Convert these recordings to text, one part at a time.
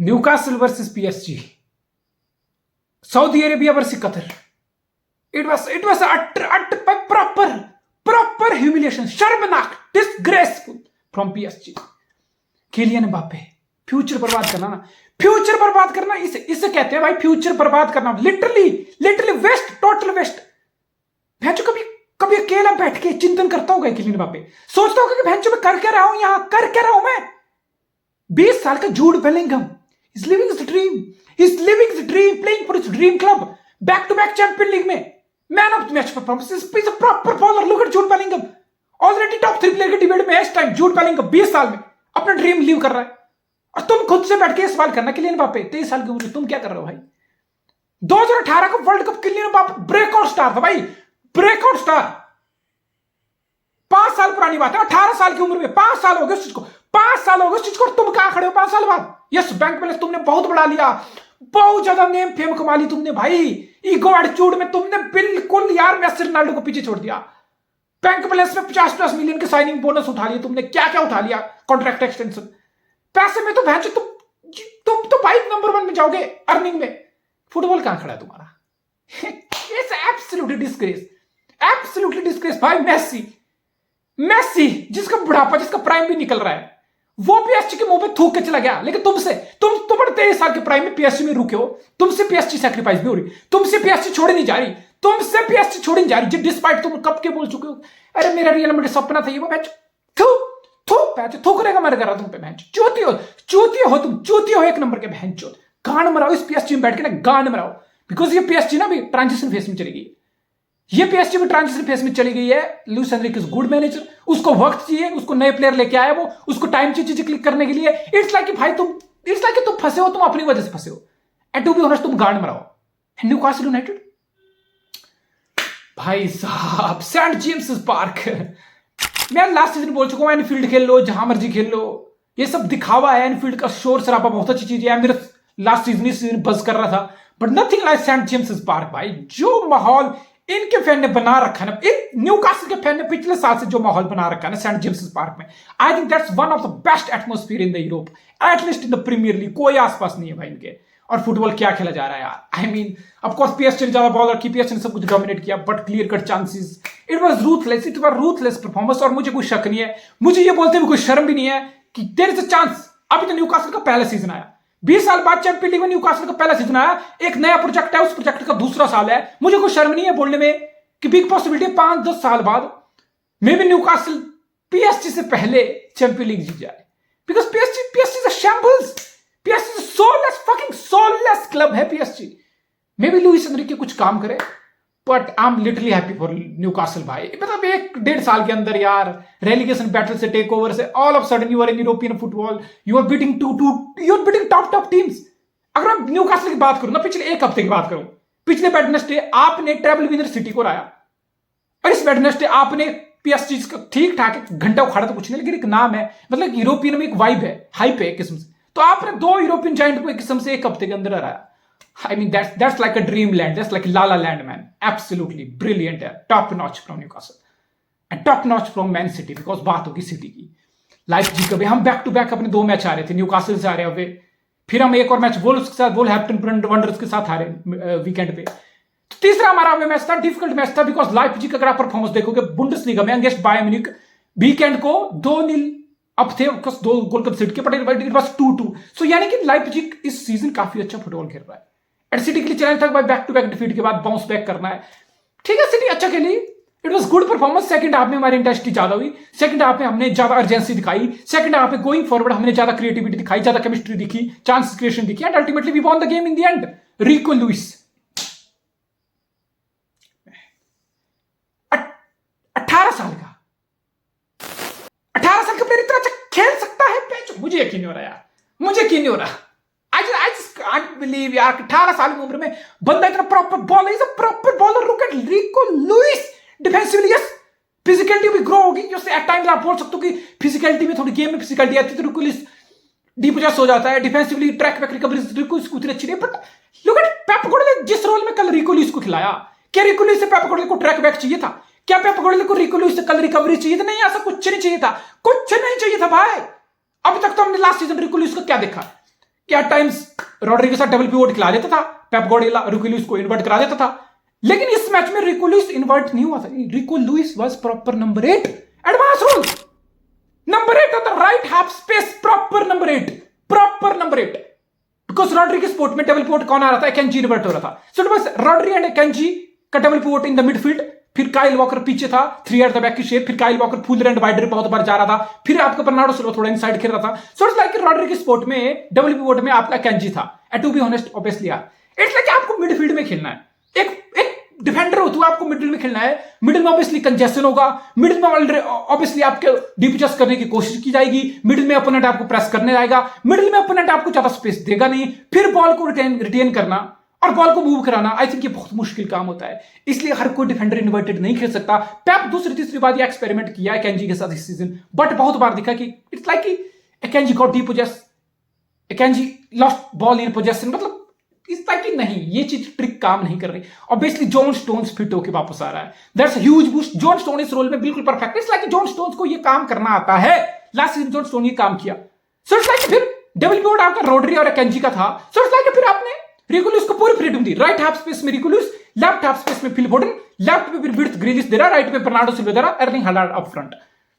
Newcastle versus PSG, Saudi Arabia versus Qatar. It was a proper humiliation, शर्मनाक, disgraceful from PSG. Kylian Mbappe, future बर्बाद करना ना, future बर्बाद करना इसे कहते हैं भाई, फ्यूचर बर्बाद करना. Literally waste, total waste. भैंचो कभी अकेला बैठ के चिंतन करता होगा किलियन एम्बापे, सोचता होगा कि भैंचो मैं कर क्या रहा हूं, यहां कर क्या रहा हूं मैं. 20 साल का जूड Bellingham is living his dream. He's living his dream, playing for his dream club. Back to back Champions League में man of the match performance. He's a proper baller. Look at Jude Bellingham, already top 3 player के debate में इस time. जूड Bellingham 20 साल में अपना dream leave कर रहा है, और तुम खुद से बैठ के सवाल करना किलियन एम्बापे 23 साल की उम्र में तुम क्या कर रहे हो भाई. 2018 का World Cup Kylian Mbappe breakout star था भाई, ब्रेकआउट स्टार. 5 साल पुरानी बात है, 18 साल की उम्र में 5 साल हो गए उस चीज को, 5 साल हो गए उस चीज को. तुम कहां खड़े हो 5 साल बाद. यस, बैंक बैलेंस तुमने बहुत बढ़ा लिया, बहुत ज्यादा नेम फेम कमा ली तुमने भाई. ईगो एटीट्यूड में तुमने बिल्कुल यार मेसी रोनाल्डो को पीछे छोड़ दिया. बैंक बैलेंस में 50 मिलियन के साइनिंग बोनस उठा लिए तुमने, क्या क्या उठा लिया, कॉन्ट्रैक्ट एक्सटेंशन. पैसे में तो भैंस तुम तो भाई नंबर 1 में जाओगे अर्निंग में. फुटबॉल कहां खड़ा है तुम्हारा. It's absolutely disgrace, absolutely disgrace भाई. मेसी जिसका बुढ़ापा, जिसका प्राइम भी निकल रहा है, वो पीएसजी के मुंह पे थूक के चला गया. लेकिन तुम तो बड़े 23 साल के प्राइम में पीएसजी में रुके हो. तुमसे पीएसजी सैक्रिफाइस भी हो रही, तुमसे पीएसजी छोड़ी नहीं जा रही, तुमसे पीएसजी छोड़ी नहीं जा रही. डिस्पाइट तुम कब के बोल चुके हो, अरे मेरा रियल मैड्रिड सपना था ये वो. मैच थूकने का मन कर रहा तुम पे. मैच चूती हो एक नंबर के बहन चोत. गांड मराओ इस पीएसजी में बैठ के ना, गांड मराओ. बिकॉज ये पीएसजी ना भी ट्रांजिशन फेस में चली गई, ये पीएसजी भी ट्रांजिशन फेस में चली गई है. Luis Enrique is good manager, उसको वक्त चाहिए, उसको नए प्लेयर लेके आया, वो उसको टाइम चाहिए चीजें क्लिक करने के लिए. इट्स लाइक भाई तुम फंसे हो, तुम अपनी वजह से फंसे हो. एंड टू बी ऑनेस्ट तुम गांड मराओ. न्यूकासल यूनाइटेड भाई साहब, सेंट जेम्स पार्क. मैं लास्ट सीजन बोल चुका हूं, एनफील्ड खेल लो, जहां मर्जी खेल लो, ये सब दिखावा है. एनफील्ड का शोर शराबा बहुत अच्छी चीज है. मेरा लास्ट सीजन बस कर रहा था, but nothing like St James Park भाई. जो माहौल इनके फैन ने बना रखा है ना, इन न्यूकासल के फैन ने पिछले साल से जो माहौल बना रखा है ना सेंट जेम्स पार्क में, I think that's one of the best atmosphere in the Europe, at least in the Premier League. कोई आसपास नहीं है भाई इनके. और फुटबॉल क्या खेला जा रहा है यार. I mean of course PSG ने ज्यादा बॉल रखी, पीएसजी ने सब कुछ डोमिनेट किया, but clear cut chances. It was ruthless performance. और मुझे कोई शक नहीं है, मुझे ये बोलते हुए कोई शर्म भी नहीं है कि देयर इज अ चांस. अभी तो न्यूकासल का पहला सीजन आया, 20 साल बाद चैंपियन लीग में न्यूकासल का पहला सीजन आया. एक नया प्रोजेक्ट है, उस प्रोजेक्ट का दूसरा साल है. मुझे कोई शर्म नहीं है बोलने में कि बिग पॉसिबिलिटी 5-10 साल बाद मे बी न्यूकासल पीएसजी से पहले चैंपियन लीग जीत जाए. Because PSG is a shambles. PSG is soulless, fucking soulless club है PSG. May be Luis Enrique कुछ काम करे, but I am literally happy for Newcastle भाई. मतलब 1-1.5 साल के अंदर यार, रेलीगेशन बैटल से, टेक ओवर से, all of sudden you are in European football, you are beating top teams. अगर मैं न्यूकासल की बात करूं ना, पिछले 1 हफ्ते की बात करूं, पिछले वेडनेसडे आपने ट्रेबल विनर सिटी को लाया, और इस वेडनेसडे आपने पीएसजी का ठीक ठाक घंटा उखाड़ा तो कुछ नहीं, लेकिन एक नाम है, मतलब यूरोपियन में एक वाइब है, हाइप है एक किस्म से. तो आपने 2 यूरोपियन जाइंट को एक किस्म से 1 हफ्ते के अंदर हराया. I mean that's like a dream land, that's like La La Land man. Absolutely brilliant है. Top notch from Newcastle and top notch from Man City. Because बात होगी सिटी की. लाइप्जिग का भी हम बैक टू बैक अपने 2 मैच आ रहे थे, न्यूकासल से आ रहे हुए, फिर हम एक और मैच वोल्व्स के साथ, वुलहैम्पटन वंडर्स के साथ आ रहे वीकेंड पे. तो तीसरा हमारा मैच था, डिफिकल्ट मैच था. बिकॉज लाइप्जिग का अगर आप परफॉर्मेंस देखोगे बुंडेसलीगा में अगेंस्ट बायर्न म्यूनिख, वीकेंड को 2-0 अब थे, 2 गोल कंसीडर किए, बट इट वाज 2-2. सो यानी कि लाइप्जिग इस सीजन काफी अच्छा फुटबॉल खेल रहा है. एंड सिटी के लिए चैलेंज था भाई बैक टू बैक डिफीट के बाद बाउंस बैक करना है. ठीक है, सिटी अच्छा खेली, it was good performance. Second half में हमारी इंटेंसिटी ज्यादा हुई, सेकंड हाफ में हमने ज्यादा अर्जेंसी दिखाई, सेकंड हाफ में गोइंग फॉरवर्ड हमने ज्यादा क्रिएटिविटी दिखाई, ज्यादा केमिस्ट्री दिखी, चांस क्रिएशन दिखी, and ultimately we won the game in the end. Rico Lewis 18 साल का, 18 साल का प्लेयर इतना अच्छा खेल सकता है. मुझे यकीन नहीं हो रहा यार, मुझे यकीन नहीं हो रहा. I just can't believe यार, 18 साल की उम्र में बंदा इतना proper bowler, is a proper bowler. Look at RIICO Louis. Defensively yes, physicality भी ग्रो होगी. जैसे एट टाइम्स आप बोल सकते हो कि फिजिकलिटी में थोड़ी गेम में फिजिकलिटी आती है तो रिको लुइस डिपोजेस हो जाता है. डिफेंसिवली ट्रैक बैक रिकवरी रिको लुइस उतनी अच्छी नहीं. But look at Pep Guardiola ने जिस रोल में कल रिको लुइस को खिलाया, क्या रिको लुइस से पेप गार्डियोला को ट्रैक बैक चाहिए था? क्या पेप गार्डियोला को रिको लुइस से कल रिकवरी चाहिए था? नहीं, ऐसा कुछ नहीं चाहिए था, कुछ नहीं चाहिए था भाई. अभी तक तो हमने लास्ट सीजन रिको लुइस को क्या देखा, कि एट टाइम्स रॉड्री के साथ डबल पिवोट खिला देता था पेप गार्डियोला, रिको लुइस को इन्वर्ट करा देता था। लेकिन इस मैच में रिको लुइस इन्वर्ट नहीं हुआ था। Rico Lewis was proper number 8 advance role, number 8 on the right half space, proper number 8 because Rodri के स्पोर्ट में डबल पिवोट कौन आ रहा था? एकेंजी इन्वर्ट हो रहा था। सो बस रॉड्री एंड एकेंजी का double pivot in the midfield, फिर काइल वॉकर पीछे था 3 एट द बैक की शेप, फिर Kyle walker full and wider बहुत बार जा रहा था, फिर आपका बर्नार्डो सिल्वा थोड़ा इनसाइड खेल रहा था। सो इट्स लाइक रॉड्री के स्पोर्ट में डबल पिवोट में आपका एकेंजी था। And to be honest obviously यार इट्स लाइक आपको मिडफील्ड में खेलना है, एक डिफेंडर हो तो आपको मिडिल में खेलना है। मिडिल में ऑब्वियसली कंजेशन होगा, मिडिल में ऑब्वियसली आपके डीप जस्ट करने की कोशिश की जाएगी, मिडिल में ओपोनेंट आपको प्रेस करने आएगा, मिडिल में ओपोनेंट आपको ज्यादा स्पेस देगा नहीं, फिर बॉल को रिटेन करना और बॉल को मूव कराना, आई थिंक ये बहुत मुश्किल काम होता है। इसलिए हर कोई डिफेंडर इन्वर्टेड नहीं खेल सकता। पेप दूसरी तीसरी बार ये एक्सपेरिमेंट किया एकेंजी के साथ इस सीजन, बट बहुत बार दिखा कि इट्स लाइक कि Akanji got dispossess, Akanji lost ball in possession, मतलब इस लाइक कि नहीं, ये चीज ट्रिक काम नहीं कर रही। ऑब्वियसली जॉन स्टोन्स फिट होकर वापस आ रहा है, that's a huge boost. John stone इस रोल में बिल्कुल परफेक्ट है। इट्स लाइक जॉन स्टोन्स को ये काम करना आता है, लास्ट सीजन जॉन स्टोन ये काम किया। सो इट्स लाइक फिर डबल पिवोट आपका रॉड्री और एकेंजी का था। सो इट्स लाइक फिर आपने रिको लुइस को पूरी फ्रीडम दी, राइट हाफ स्पेस में रिको लुइस, लेफ्ट हाफ स्पेस में फिल फोडेन, लेफ्ट में फिर विर्थ ग्रिलिश दे रहा, राइट में बर्नार्डो सिल्वा दे रहा, एर्लिंग हालांड अप फ्रंट।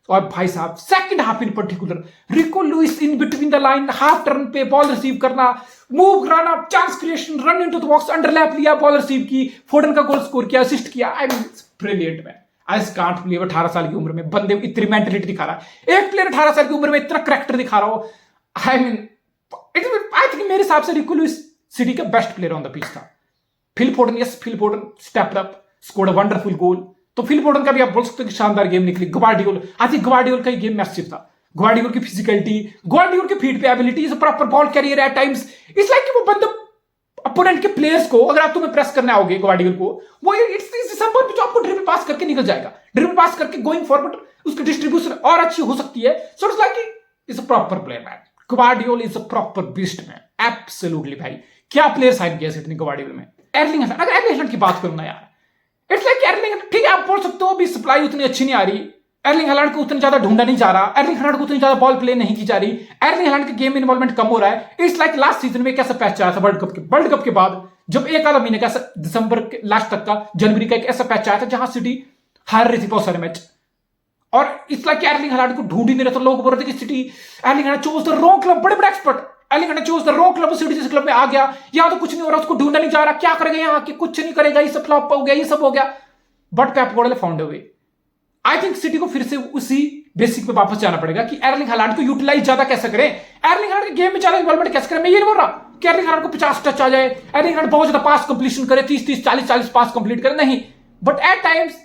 और भाई साहब second half in particular Rico Lewis in between the line, half turn पे बॉल रिसीव करना, मूव कराना, chance creation, run into the box, underlap लिया, बॉल रिसीव की, फोडेन का गोल स्कोर किया, असिस्ट किया। I mean brilliant man, I can't believe 18 साल की उम्र में बंदे इतनी मेंटलिटी दिखा रहा है। एक प्लेयर 18 साल की उम्र में इतना करैक्टर दिखा रहा हो, आई मीन आई थिंक मेरे हिसाब से रिको लुइस सिटी का best player on the pitch था। Phil Foden, yes Phil Foden stepped up, scored a wonderful goal. तो फिल फोडेन का भी आप बोल सकते हो कि शानदार गेम निकली। ग्वार्डियोल, आई थिंक ग्वार्डियोल का गेम मैसिव था। ग्वार्डियोल की फिजिकलिटी, ग्वार्डियोल की फीट पे ability, is proper ball carrier at times. It's like कि वो बंदा अपोनेंट के प्लेयर्स को, अगर आप तुम्हें प्रेस करने आओगे ग्वार्डियोल को, वो इट्स समवन जो आपको ड्रिबल पास करके निकल जाएगा, ड्रिबल पास करके गोइंग फॉरवर्ड उसकी डिस्ट्रीब्यूशन और अच्छी हो सकती है। सो it's like is a proper player man. ग्वार्डियोल is a proper beast man, absolutely भाई। क्या प्लेयर साइन किया सिटी ने ग्वार्डियोल में। एर्लिंग हालांड, अगर एर्लिंग हालांड की बात करूं ना यार, इट्स लाइक एर्लिंग, ठीक है आप बोल सकते हो अभी सप्लाई उतनी अच्छी नहीं आ रही, एर्लिंग हालांड को उतना ज्यादा ढूंढा नहीं जा रहा, एर्लिंग हालांड को उतनी ज्यादा बॉल प्ले नहीं की जा रही, एर्लिंग हालांड के गेम इन्वॉल्वमेंट कम हो रहा है। इट्स लाइक लास्ट सीजन में कैसा पैच आया था वर्ल्ड कप के बाद, जब एक आधा महीने का दिसंबर के लास्ट तक का, जनवरी का एक ऐसा पैच आया था जहां सिटी हार रही थी बहुत सारे मैच, और इट्स लाइक एर्लिंग हालांड को ढूंढ ही नहीं रहे थे। लोग बोल रहे थे कि city Erling Haaland chose the wrong club, बड़े बड़े expert, Erling Haaland chose the wrong club, city जैसे क्लब में आ गया, यहां तो कुछ नहीं हो रहा, उसको ढूंढा नहीं जा रहा, क्या करेगा यहाँ के, कुछ नहीं करेगा, ये सब फ्लॉप हो गया, ये सब हो गया। But Pep Guardiola found a way. I think city को फिर से उसी बेसिक पे वापस जाना पड़ेगा कि एर्लिंग हालांड को यूटिलाइज ज्यादा कैसे करें, एर्लिंग हालांड के गेम में ज्यादा इन्वॉल्वमेंट कैसे करें। मैं ये नहीं बोल रहा कि एर्लिंग हालांड को 50 टच आ जाए, एर्लिंग हालांड बहुत ज्यादा पास कंप्लीशन करे, 30 40 पास कंप्लीट करे, नहीं। But at times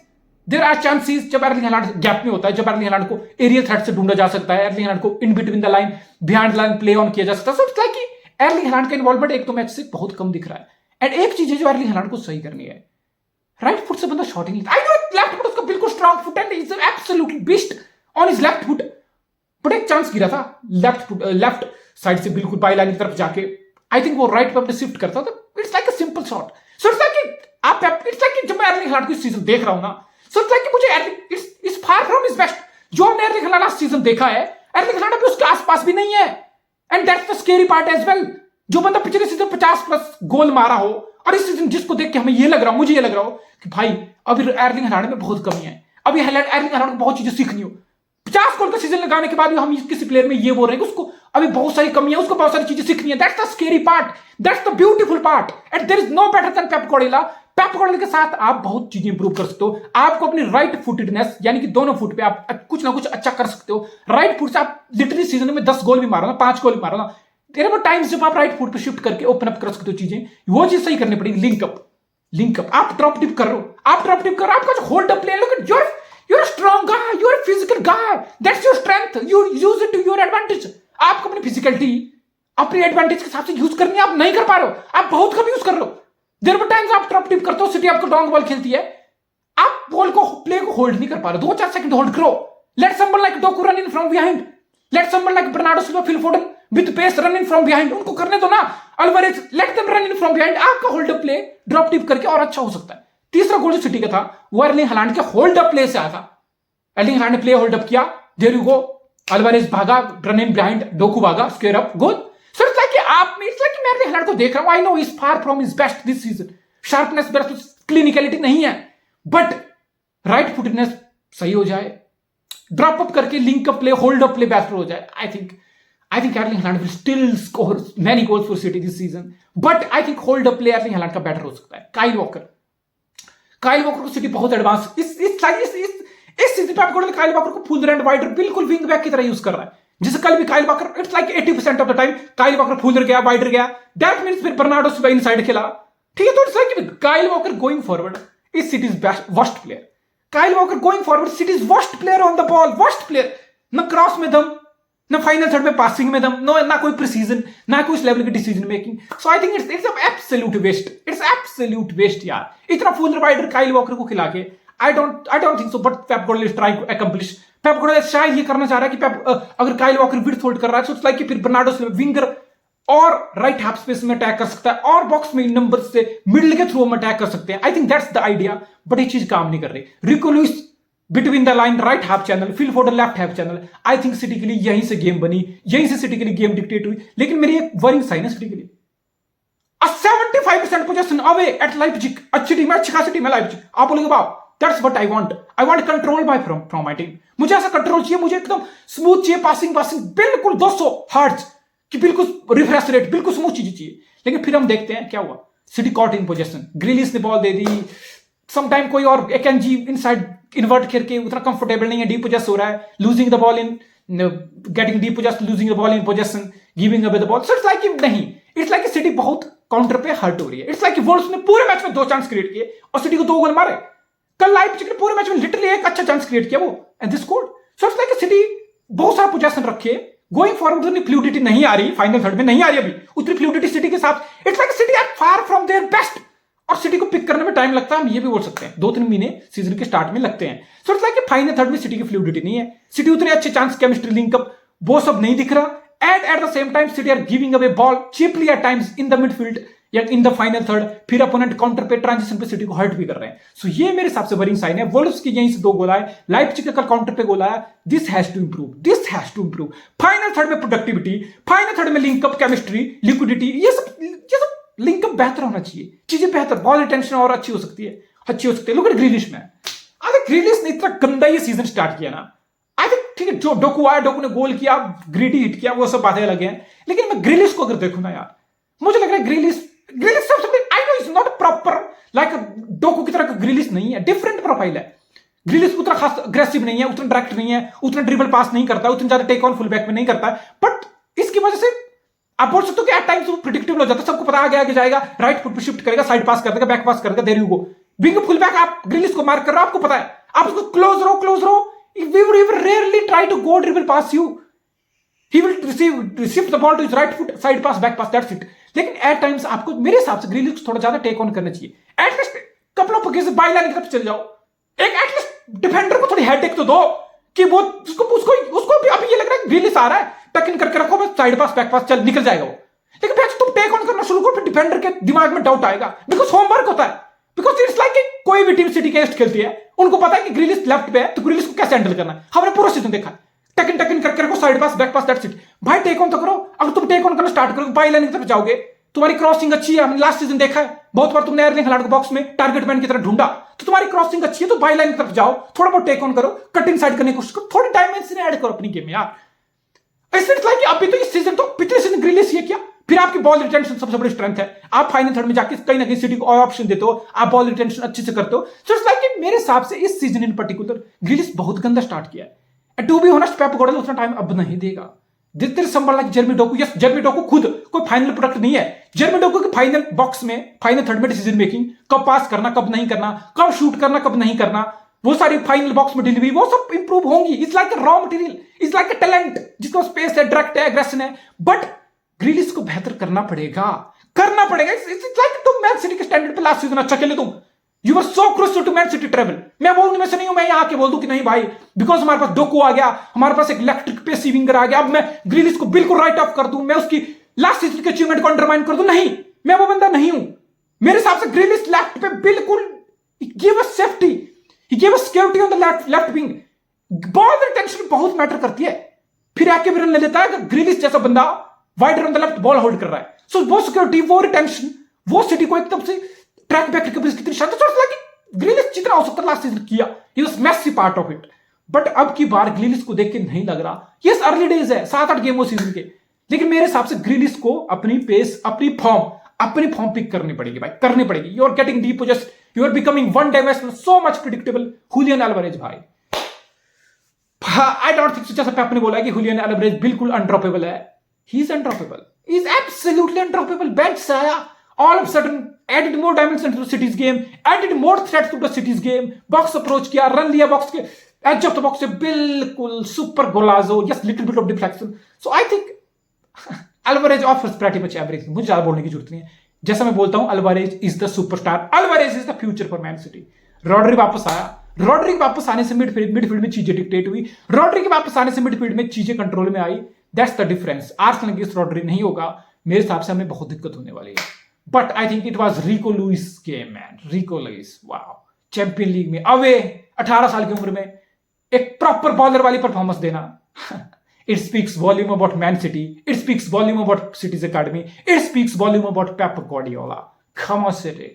there are chances जब एर्लिंग हालांड गैप में होता है, जब एर्लिंग हालांड को एरियल थ्रेट से ढूंढा जा सकता है, एर्लिंग हालांड को इन between the line, behind the line play on किया जा सकता है। सो इट्स लाइक कि एर्लिंग हालांड का इन्वॉल्वमेंट एक दो मैच से बहुत कम दिख रहा है। एंड एक चीज है जो एर्लिंग हालांड को सही करनी है, राइट फुट से बंदा शॉट ही नहीं, आई नो लेफ्ट फुट उसका बिल्कुल strong foot and is absolutely beast on his left foot, but एक चांस गिरा था लेफ्ट साइड से बिल्कुल बाई लाइन की तरफ जाके, आई थिंक वो राइट पे अपने शिफ्ट करता था। It's like a simple shot. So it's like कि आप इट्स लाइक कि जब मैं एर्लिंग हालांड को इस सीजन देख रहा हूं ना, सो इट्स लाइक कि मुझे it's far from his best. जो हमने एर्लिंग हालांड लास्ट सीजन देखा है, एर्लिंग हालांड अभी उसके आसपास भी नहीं है, and that's the scary part as well. जो बंदा पिछले सीजन 50+ गोल मारा हो और इस सीजन जिसको देख के हमें ये लग रहा हो, मुझे ये लग रहा हो कि भाई अभी एर्लिंग हालांड में बहुत कमी है, अभी एर्लिंग हालांड को बहुत चीजें सीखनी हो। 50 गोल का सीजन लगाने के बाद भी हम किसी प्लेयर में ये बोल रहे हैं कि उसको अभी बहुत सारी कमियां, उसको बहुत सारी चीजें सीखनी है। That's the scary part, that's the beautiful part, and there is no better than Pep Guardiola. Pep Guardiola के साथ आप बहुत चीजें इंप्रूव कर सकते हो। आपको अपनी राइट फुटेडनेस, यानी कि दोनों फुट पे आप कुछ ना कुछ अच्छा कर सकते हो। राइट फुट से आप लिटरली सीजन में 10 गोल भी मारो ना, 5 गोल भी मारो ना, तेरे वो टाइम्स जब आप राइट फुट पे शिफ्ट करके ओपन अप कर सकते हो चीजें, वो चीज सही करनी पड़ेगी। लिंकअप आप ड्रॉप टिप कर रहे हो, आपका जो hold up play, look at you're a strong guy, you're a physical guy, that's your strength, you use it to your advantage। आपको अपनी फिजिकलिटी अपनी एडवांटेज के हिसाब से यूज करनी है, आप नहीं कर पा रहे हो, आप बहुत कम यूज कर रहे हो। देयर वर टाइम्स आप ड्रॉप टिप करते हो, सिटी आपको लॉन्ग बॉल खेलती है, आप बॉल को प्ले को होल्ड नहीं कर पा रहे, 2-4 सेकंड होल्ड करो। Let someone like Doku run in from behind, let someone like Bernardo Silva, Phil Foden with pace run in from behind, उनको करने दो ना। Alvarez let them run in from behind, आपका hold up play drop deep करके और अच्छा हो सकता है। तीसरा गोल जो सिटी का था वो एर्लिंग हालांड के होल्ड अप प्ले से आया था। एर्लिंग हालांड ने प्ले होल्ड अप किया, देयर यू गो, अल्वारेज भागा, रन इन बिहाइंड, डोकू भागा, square up, goal. So it's like कि आप में इट्स लाइक मैं एर्लिंग हालैंड को देख रहा हूं, I know is far from his best this season, sharpness best, clinicality नहीं है, बट राइट फुटेडनेस सही हो जाए, ड्रॉप अप करके link up play, hold up play better हो जाए, I think Erling Holland will still score many goals for city this season, but I think hold up play Erling Holland का better हो सकता है। Kyle Walker को city बहुत advance इस season पे आपको काइल वॉकर को फुल एंड वाइडर बिल्कुल विंग बैक की तरह यूज कर रहा है, जैसे कल भी Kyle walker it's like 80% of the time Kyle walker Fuller गया, वाइडर गया, दैट मींस फिर बर्नार्डो सिल्वा इनसाइड खेला, ठीक है। तो it's like Kyle walker going forward is cities best worst player, Kyle walker going forward cities worst player on the ball, worst player, न cross में दम, ना फाइनल थर्ड में पासिंग में दम, नो ना कोई प्रिसीजन, ना कोई लेवल की decision making, so I think it's absolute waste, it's absolute waste यार, इतना फुल वाइडर काइल वॉकर को खिला के I don't think so, but Pep Guardiola is trying to accomplish, Pep Guardiola शायद ये करना चाह रहा है कि पेप अगर काइल वॉकर विड्थ होल्ड कर रहा है सो इट्स लाइक कि फिर बर्नार्डो सिल्वा विंगर और राइट हाफ स्पेस में अटैक कर सकता है और बॉक्स में इन नंबर से मिडिल के थ्रू हम अटैक कर सकते हैं, आई think that's the idea, but ये चीज काम नहीं कर रही। रिको Louis between the line right half channel, Phil Foden left half channel, I think city के लिए यहीं से गेम बनी, यहीं से सिटी के लिए गेम डिक्टेट हुई, लेकिन मेरी एक वरिंग साइन है सिटी के लिए, 75% पोजीशन अवे एट लाइप्जिग, अच्छी टीम है, अच्छी खासी टीम है लाइप्जिग, आप बोलोगे wow that's what I want control by from my team, मुझे ऐसा कंट्रोल चाहिए, मुझे एकदम स्मूथ चाहिए, पासिंग बिल्कुल 200 हर्ट्ज की बिल्कुल रिफ्रेश रेट, बिल्कुल स्मूथ चीजें चाहिए, लेकिन फिर हम देखते हैं क्या हुआ, सिटी कॉट इन पोजीशन, ग्रिलिश ने बॉल दे दी, समटाइम कोई और एकेंजी इनसाइड इन्वर्ट करके उतना कंफर्टेबल नहीं है, डीप पोजेस हो रहा है, losing the ball in getting deep possess, losing the ball in possession, giving away the ball, so it's like नहीं, इट्स लाइक सिटी बहुत काउंटर पे हर्ट हो रही है, इट्स लाइक वोल्व्स ने पूरे मैच में 2 चांस क्रिएट किए और सिटी को 2 गोल मारे, कल लाइप्जिग ने पूरे मैच में लिटरली एक अच्छा चांस क्रिएट किया वो and they scored, so it's like City बहुत सारा पोजेशन रखे, गोइंग फॉरवर्ड उतनी फ्लूइडिटी नहीं आ रही, फाइनल थर्ड में नहीं आ रही अभी उतनी फ्लूइडिटी सिटी के साथ, it's like City are far from their best, और सिटी को पिक करने में टाइम लगता है, हम ये भी बोल सकते हैं 2-3 महीने सीजन के स्टार्ट में लगते हैं, सो इट्स लाइक फाइनल थर्ड में सिटी की फ्लूइडिटी नहीं है, सिटी उतने अच्छे चांस, केमिस्ट्री लिंकअप वो सब नहीं दिख रहा, and at the same time City are giving away ball cheaply at times in the midfield या इन द फाइनल थर्ड, फिर अपोनेंट काउंटर पे ट्रांजिशन पे सिटी को हर्ट भी कर रहे हैं, सो ये मेरे हिसाब से वरिंग साइन है। वोल्व्स की यहीं से 2 गोल आए, लाइप्जिग का कल काउंटर पे गोल आया, this has to improve, final third में प्रोडक्टिविटी, फाइनल थर्ड में लिंकअप, केमिस्ट्री, लिक्विडिटी, ये सब लिंकअप बेहतर होना चाहिए, चीजें बेहतर, बॉल रिटेंशन और अच्छी हो सकती है, लोग ग्रिलिश में, अगर ग्रिलिश ने इतना गंदा ये सीजन स्टार्ट किया ना, आई थिंक ठीक है, जो डोकू आया, डोकू ने गोल किया, ग्रीडी हिट किया, वो सब बातें अलग हैं, लेकिन मैं ग्रिलिश को अगर देखूं ना यार, मुझे लग रहा है ग्रिलिश सबसे, आई know is not proper like Docu की तरह का ग्रिलिश नहीं है, डिफरेंट प्रोफाइल है, ग्रिलिश उतना खास अग्रेसिव नहीं है, उतना डायरेक्ट नहीं है, उतना ड्रिबल पास नहीं करता, उतना ज्यादा टेक ऑन फुल बैक में नहीं करता, बट इसकी वजह से आप बोल सकते हो कि एट टाइम्स वो प्रेडिक्टेबल हो जाता है, सबको पता आगे जाएगा, राइट फुट पे शिफ्ट करेगा, साइड पास कर देगा, बैक पास कर देगा, there you go, wing full back आप ग्रिलिश को मार्क कर रहे हो, आपको पता है, आप उसको क्लोज रहो, we would even rarely try to go dribble pass you, he will shift the ball to his right foot, side pass, back pass, that's it, लेकिन एट टाइम्स आपको मेरे हिसाब से ग्रिलिश को थोड़ा ज्यादा टेक ऑन करना चाहिए, at least couple of occasion by line की तरफ चले जाओ, एक एटलीस्ट डिफेंडर को थोड़ी हेडेक तो दो कि वो उसको भी अभी ये लग रहा है ग्रिलिश आ रहा है, टक इन करके रखो, बस साइड पास बैक पास चल निकल जाएगा वो, लेकिन फिर तुम टेक ऑन करना शुरू करो, फिर डिफेंडर के दिमाग में डाउट आएगा, बिकॉज होमवर्क होता है, बिकॉज इट्स लाइक कोई भी टीम सिटी के अगेंस्ट खेलती है, उनको पता है कि ग्रिलिश लेफ्ट पे है तो ग्रिलिश को कैसे हैंडल करना है, हमने पूरा सीजन देखा, टक इन करके रखो, side pass back pass, that's it, भाई टेक ऑन तो करो, अगर तुम टेक ऑन करना स्टार्ट करोगे, बाई लाइन की तरफ जाओगे, तुम्हारी क्रॉसिंग अच्छी है, हमने लास्ट सीजन देखा है, बहुत बार तुमने एर्लिंग हालैंड को बॉक्स में टारगेट मैन की तरह ढूंढा, तो तुम्हारी क्रॉसिंग अच्छी है, तो बाई लाइन की तरफ जाओ, थोड़ा बहुत टेक ऑन करो, कटिंग साइड करने की कोशिश करो, थोड़ी डायमेंशन ऐड करो अपनी गेम में यार, ऐसे लाइक अभी तो इस सीजन, तो पिछले सीजन ग्रिलिश ये किया, फिर आपकी बॉल रिटेंशन सबसे बड़ी स्ट्रेंथ है, आप फाइनल थर्ड में जाके कहीं ना कहीं सिटी को और ऑप्शन देते हो, आप बॉल रिटेंशन अच्छे से करते हो, सो इट्स लाइक मेरे हिसाब से इस सीजन इन पर्टिकुलर ग्रिलिश बहुत गंदा स्टार्ट किया है, to be honest Pep Guardiola उतना टाइम अब नहीं देगा, जितने संभल like Jeremy Doku, yes Jeremy Doku खुद कोई फाइनल प्रोडक्ट नहीं है, जेरमी डोकू के फाइनल बॉक्स में फाइनल थर्ड में डिसीजन मेकिंग, कब पास करना कब नहीं करना, कब शूट करना कब नहीं करना, वो सारी फाइनल बॉक्स में डिलीवरी वो सब इंप्रूव होंगी, it's like a raw material, it's like a talent जिसका स्पेस है, डायरेक्ट है, एग्रेशन है, बट ग्रिलिश को बेहतर करना पड़ेगा, इट्स लाइक तुम मैन सिटी के स्टैंडर्ड पे लास्ट सीजन अच्छा खेले तुम, you were so close to Man City travel, मैं वो उनमें से नहीं हूं, मैं यहां आके बोल दूं कि नहीं भाई, बिकॉज हमारे पास डोकू आ गया, हमारे पास एक इलेक्ट्रिक पेसी विंगर आ गया, अब मैं ग्रिलिश को बिल्कुल राइट ऑफ कर दूं, मैं उसकी लास्ट सीजन के अचीवमेंट को अंडरमाइन कर दूं, नहीं, मैं वो बंदा नहीं हूं, मेरे हिसाब से ग्रिलिश लेफ्ट पे बिल्कुल give us safety, he give us security on the left wing, ball retention बहुत मैटर करती है, फिर आके भी रन ले लेता है, ग्रिलिश जैसा बंदा wider on the left ball hold कर रहा है, सो वो सिक्योरिटी, वो रिटेंशन, वो सिटी को एकदम से ट्रैक बैक रिकवरीज कितनी शानदार शॉट्स लगी। ग्रिलिश जितना हो सकता लास्ट सीजन किया, he was massive part of it. But अब की बार ग्रिलिश को देख के नहीं लग रहा, यस अर्ली डेज है, 7-8 गेम हो सीजन के, लेकिन मेरे हिसाब से ग्रिलिश को अपनी पेस, अपनी फॉर्म पिक करनी पड़ेगी भाई, करनी पड़ेगी। You are getting deep, just you are becoming one dimensional, so much predictable. Julian Alvarez भाई, आई डोंट थिंक, जैसा आपने बोला कि हुलियन एल्वारेज बिल्कुल अनड्रॉपेबल है, he is undroppable, he is absolutely undroppable. Bench से आया, all of sudden added more dimension to the city's game, added more threats to the city's game, box approach किया, run लिया box के edge of the box से, बिल्कुल super गोलाजो, yes little bit of deflection. So I think Alvarez offers pretty much everything, मुझे ज्यादा बोलने की जरूरत नहीं है। जैसा मैं बोलता हूं, Alvarez is the superstar, Alvarez is the future for man city. Rodri वापस आया, रॉड्री के वापस आने से मिडफील्ड में चीजें डिक्टेट हुई, रॉड्री के वापस आने से मिडफील्ड में चीजें कंट्रोल में आई। That's the difference. Arsenal against rodri नहीं होगा, मेरे हिसाब से हमें बहुत दिक्कत होने वाली है। But I think it was RIICO Louis game man, RIICO Louis, wow, champion league में अवे 18 साल की उम्र में एक प्रॉपर बॉलर वाली परफॉर्मेंस देना, it speaks volume about man city, it speaks volume about cities academy, it speaks volume about Pep Guardiola. Come on city.